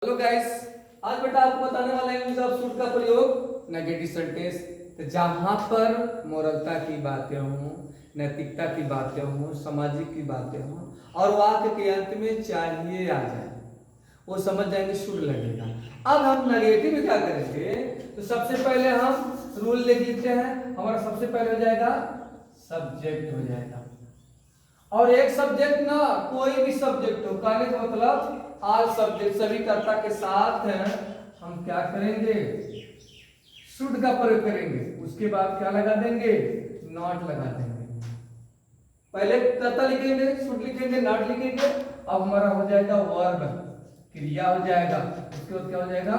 Hello guys, आज बेटा आपको बताने वाला है यूज ऑफ शुड का प्रयोग नेगेटिव सेंटेंस। तो जहां पर मोरलता की बातें हों, नैतिकता की बातें हों, सामाजिक की बातें हों और वाक्य के अंत में चाहिए आ जाए, वो समझ जाएंगे शुड लगेगा। अब हम नेगेटिव में क्या करेंगे, तो सबसे पहले हम रूल लिख लेते हैं। हमारा सबसे पहले हो जाएगा सब्जेक्ट हो जाएगा, और एक सब्जेक्ट ना कोई भी सब्जेक्ट हो, कहने का मतलब ऑल सब्जेक्ट सभी कर्ता के साथ हम क्या करेंगे, शुड का प्रयोग करेंगे। उसके बाद क्या लगा देंगे, नॉट लगा देंगे। पहले कर्ता लिखेंगे, शुड लिखेंगे, नॉट लिखेंगे। अब हमारा हो जाएगा वर्ब, क्रिया हो जाएगा। उसके बाद क्या हो जाएगा,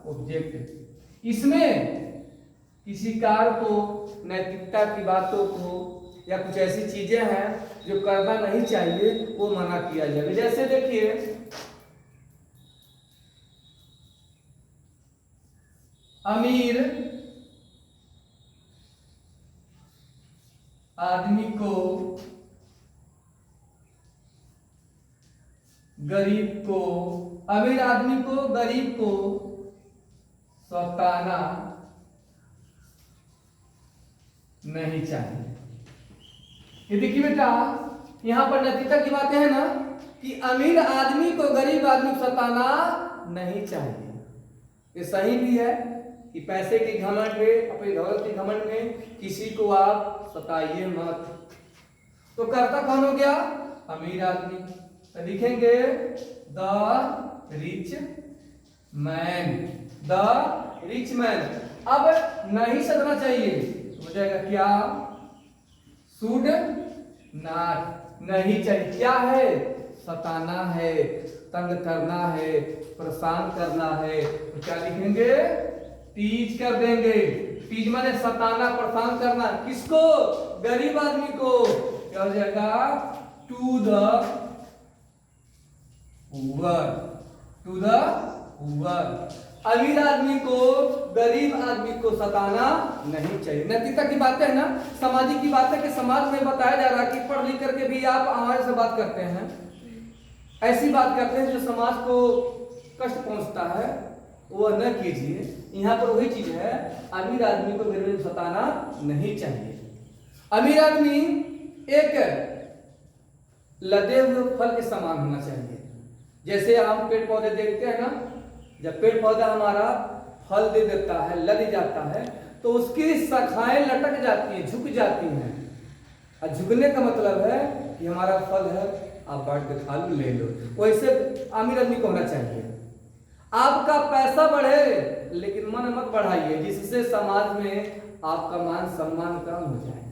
ऑब्जेक्ट। इसमें किसी कार्य को, नैतिकता की बातों को या कुछ ऐसी चीजें हैं जो करना नहीं चाहिए वो मना किया जाएगा। जैसे देखिए, अमीर आदमी को गरीब को, अमीर आदमी को गरीब को सताना नहीं चाहिए। ये देखिए बेटा, यहां पर नैतिकता की बातें हैं ना, कि अमीर आदमी को गरीब आदमी को सताना नहीं चाहिए। ये सही भी है कि पैसे के घमंड में, अपनी दौलत के घमंड में किसी को आप सताइए मत। तो कर्ता कौन हो गया, अमीर आदमी। तो लिखेंगे the rich man, the rich man. अब नहीं सताना चाहिए, हो जाएगा क्या, शुड नॉट। नहीं चाहिए, क्या है, सताना है, तंग करना है, परेशान करना है। तो क्या लिखेंगे, टीज कर देंगे। टीज माने सताना, परेशान करना। किसको, गरीब आदमी को। क्या हो जाएगा, to the poor, to the poor. अमीर आदमी को गरीब आदमी को सताना नहीं चाहिए। नैतिकता की बातें है ना, सामाजिक की बातें कि समाज में बताया जा रहा है कि पढ़ लिख करके भी आप हमारे से बात करते हैं, ऐसी बात करते हैं जो समाज को कष्ट पहुंचता है, वो न कीजिए। यहाँ पर वही चीज है, अमीर आदमी को गरीब को सताना नहीं चाहिए। अमीर आदमी एक लदे हुए फल के समान होना चाहिए। जैसे हम पेड़ पौधे देखते हैं ना, जब पेड़ पौधा हमारा फल दे देता है, लद जाता है, तो उसकी शाखाएं लटक जाती हैं, झुक जाती हैं। और झुकने का मतलब है कि हमारा फल है, आप बांट के खा लो, ले लो। वैसे अमीर आदमी को होना चाहिए। आपका पैसा बढ़े लेकिन मन मत बढ़ाइए, जिससे समाज में आपका मान सम्मान कम हो जाए।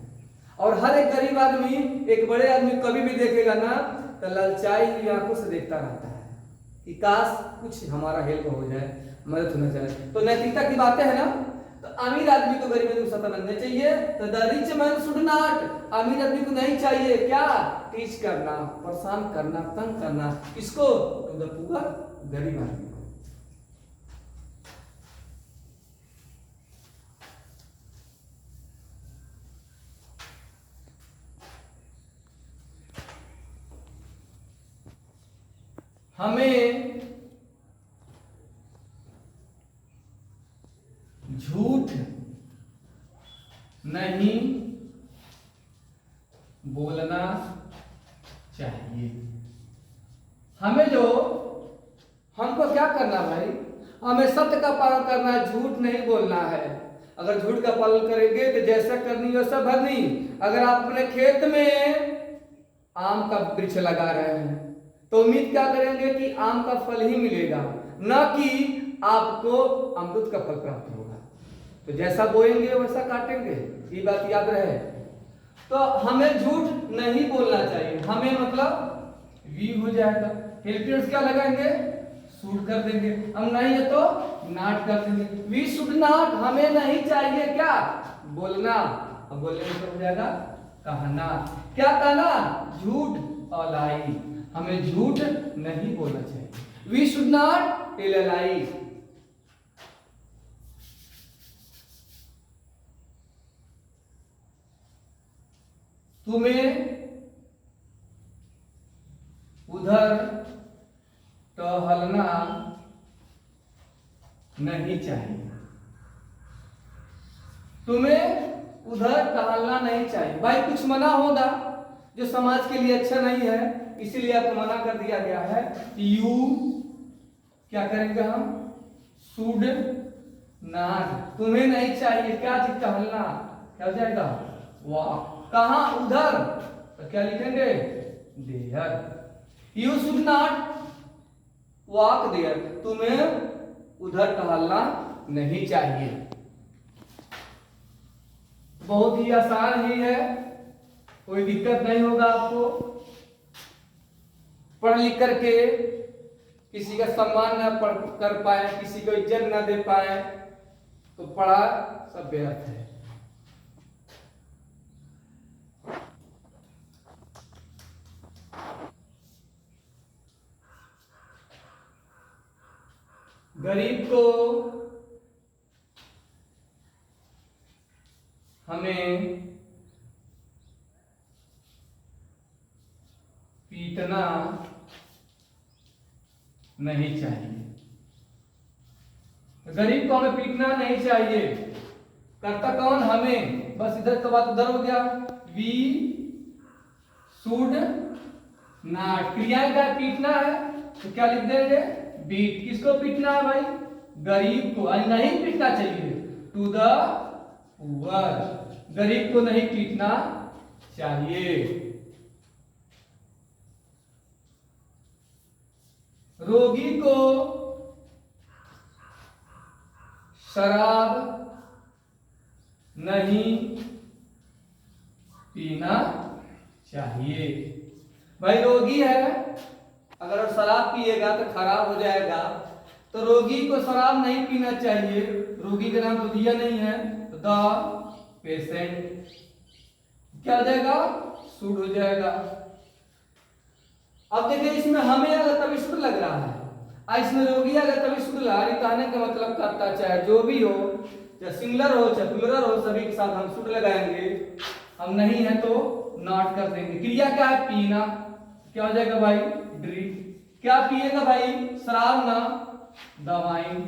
और हर एक गरीब आदमी एक बड़े आदमी कभी भी देखेगा ना, तो ललचाई हुई आंखों से देखता रहता है कि काश कुछ हमारा हेल्प हो जाए, मदद होना चाहिए। तो नैतिकता की बातें है ना, तो अमीर आदमी को गरीब आदमी को सताना नहीं चाहिए। तो the rich man should not, अमीर आदमी को नहीं चाहिए क्या, टीच करना, परेशान करना, तंग करना। किसको, टू द पुअर, गरीब आदमी को। हमें झूठ नहीं बोलना चाहिए। हमें जो, हमको क्या करना भाई, हमें सत्य का पालन करना है, झूठ नहीं बोलना है। अगर झूठ का पालन करेंगे तो जैसा करनी वैसा भरनी। अगर आप अपने खेत में आम का वृक्ष लगा रहे हैं तो उम्मीद क्या करेंगे कि आम का फल ही मिलेगा, न कि आपको अमरूद का फल प्राप्त होगा। तो जैसा बोएंगे वैसा काटेंगे, ये बात याद रहे। तो हमें झूठ नहीं बोलना चाहिए। हमें मतलब वी हो जाएगा, हेल्पियर्स क्या लगाएंगे, शुड कर देंगे। हम नहीं है तो नॉट कर देंगे। वी शुड नॉट, हमें नहीं चाहिए क्या, बोलना। अब बोलने में हो जाएगा कहना। क्या कहना, झूठ और लाई। हमें झूठ नहीं बोलना चाहिए। We should not tell a lie. तुम्हें उधर टहलना नहीं चाहिए। तुम्हें उधर टहलना नहीं चाहिए। भाई कुछ मना होगा जो समाज के लिए अच्छा नहीं है, इसीलिए आपको मना कर दिया गया है। यू क्या करेंगे हम, शुड नॉट, तुम्हें नहीं चाहिए क्या चीज, टहलना। क्या हो जाएगा, वॉक। कहां, उधर, तो क्या लिखेंगे, there. You should not walk there, तुम्हें उधर टहलना नहीं चाहिए। बहुत ही आसान ही है, कोई दिक्कत नहीं होगा आपको। पढ़ लिख करके किसी का सम्मान न कर पाए, किसी को इज्जत न दे पाए, तो पढ़ा सब व्यर्थ है। गरीब को हमें पीटना नहीं चाहिए। गरीब को हमें पीटना नहीं चाहिए। करता कौन, हमें। बस इधर तो बात उधर हो गया। वी शुड नॉट, क्रिया का पीटना है तो क्या लिख देंगे, बीट। किसको पीटना है भाई, गरीब को। नहीं पीटना चाहिए, टू द पुअर, गरीब को नहीं पीटना चाहिए। रोगी को शराब नहीं पीना चाहिए। भाई रोगी है, अगर शराब पिएगा तो खराब हो जाएगा, तो रोगी को शराब नहीं पीना चाहिए। रोगी का नाम तो दिया नहीं है, तो द पेशेंट क्या हो जाएगा, शुड हो जाएगा। अब देखिए इसमें हमें अगर तभी शुद्ध लग रहा है, इसमें रोगी अगर तभी शुद्ध लगा रही, कहने का मतलब करता चाहे जो भी हो, चाहे सिंगुलर हो चाहे प्लुरल हो, सभी के साथ हम शुद्ध लगाएंगे। हम नहीं है तो नॉट कर देंगे। क्रिया क्या है, पीना, क्या हो जाएगा भाई, ड्रिंक। क्या पिएगा भाई, शराब ना, द वाइन।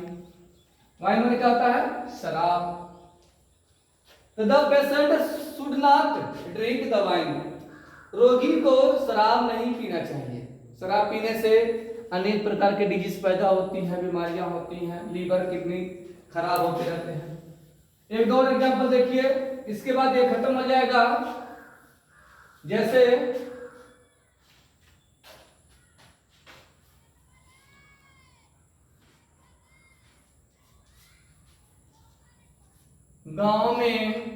वाइन में क्या होता है, शराब। तो the patient should not drink the wine, रोगी को शराब नहीं पीना चाहिए। शराब पीने से अनेक प्रकार के डिजीज पैदा होती हैं, बीमारियां होती हैं, लीवर किडनी खराब होते रहते हैं। एक दो और एग्जांपल देखिए, इसके बाद ये खत्म हो जाएगा। जैसे गांव में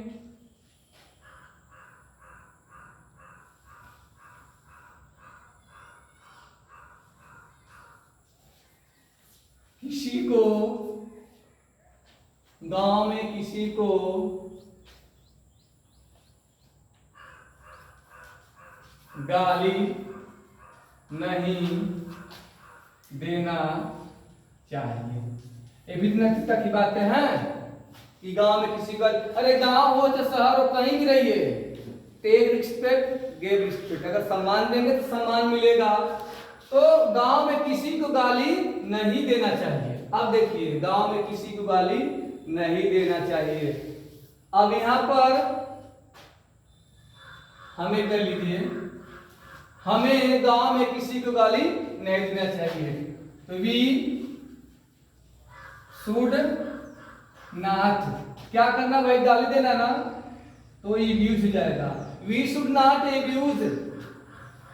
किसी को गाली नहीं देना चाहिए। ये भी नैतिकता की बातें हैं कि गांव में किसी को, अरे गांव हो चाहे शहर हो, कहीं भी रहिए, टेक रिस्पेक्ट गिव रिस्पेक्ट, अगर सम्मान देंगे तो सम्मान मिलेगा। तो गांव में किसी को गाली नहीं देना चाहिए। अब देखिए, गांव में किसी को गाली नहीं देना चाहिए। अब यहां पर हमें कर लीजिए, हमें गांव में किसी को गाली नहीं देना चाहिए। तो वी शुड नॉट, क्या करना भाई, गाली देना ना, तो एब्यूज हो जाएगा। वी शुड नॉट एब्यूज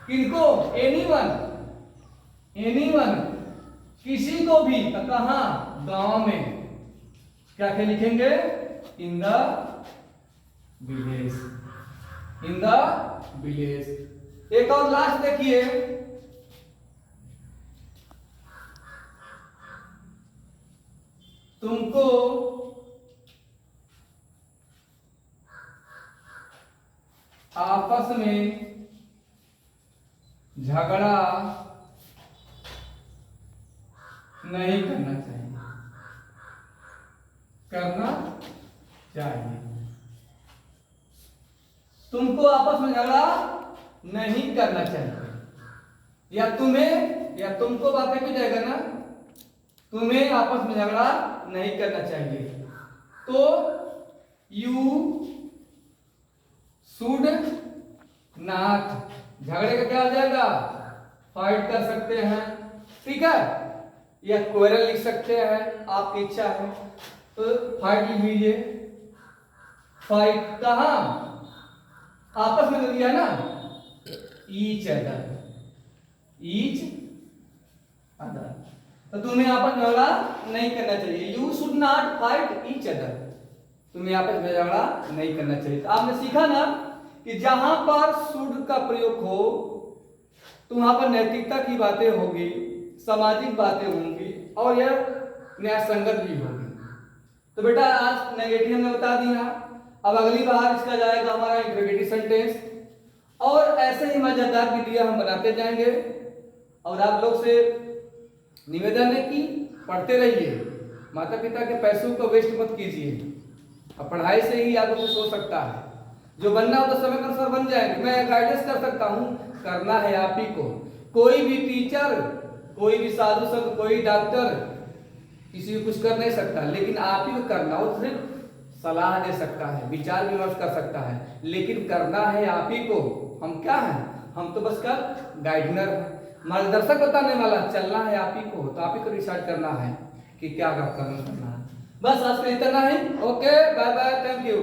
किनको, एनीवन, एनीवन, किसी को भी। कहां, गांव में। क्या क्या लिखेंगे, in the village, in the village. एक और लास्ट देखिए, तुमको आपस में झगड़ा नहीं करना चाहिए, करना चाहिए। तुमको आपस में झगड़ा नहीं करना चाहिए, या तुम्हें या तुमको बातें भी जाएगा ना, तुम्हें आपस में झगड़ा नहीं करना चाहिए। तो यू शुड नॉट, झगड़े का क्या हो जाएगा, फाइट कर सकते हैं, ठीक है, या क्वेरल लिख सकते हैं, आपकी इच्छा है तो फाइट लिख लीजिए। फाइट कहां, आपस में तो दिया ना, ईच अदर, तो तुम्हें आपस में झगड़ा नहीं करना चाहिए। You should not fight each other, तुम्हें आपस में झगड़ा नहीं करना चाहिए। तो आपने सीखा ना कि जहां पर शुड का प्रयोग हो तो वहां पर नैतिकता की बातें होगी, सामाजिक बातें होंगी और यह न्याय संगत भी होगी। तो बेटा आज नेगेटिव हमने बता दिया, अब अगली बार इसका जाएगा हमारा इंटरोगेटिव सेंटेंस, और ऐसे ही मजेदार वीडियो हम बनाते जाएंगे। और आप लोग से निवेदन है कि पढ़ते रहिए, माता पिता के पैसों को वेस्ट मत कीजिए, अब पढ़ाई से ही आगे कुछ हो सकता है, जो बनना हो तो समय के अनुसार बन जाएंगे। मैं गाइडेंस कर सकता हूँ, करना है आप ही को। कोई भी टीचर, कोई भी साधु संत, कोई डॉक्टर किसी को कुछ कर नहीं सकता, लेकिन आप ही को करना हो। सिर्फ सलाह दे सकता है, विचार विमर्श कर सकता है, लेकिन करना है आप ही को। हम क्या हैं, हम तो बस का गाइडनर, मार्गदर्शक बताने वाला, चलना है आप ही को, तो आप ही को डिसाइड करना है कि क्या करना है। बस आज का इतना ही। Okay, bye bye, thank you.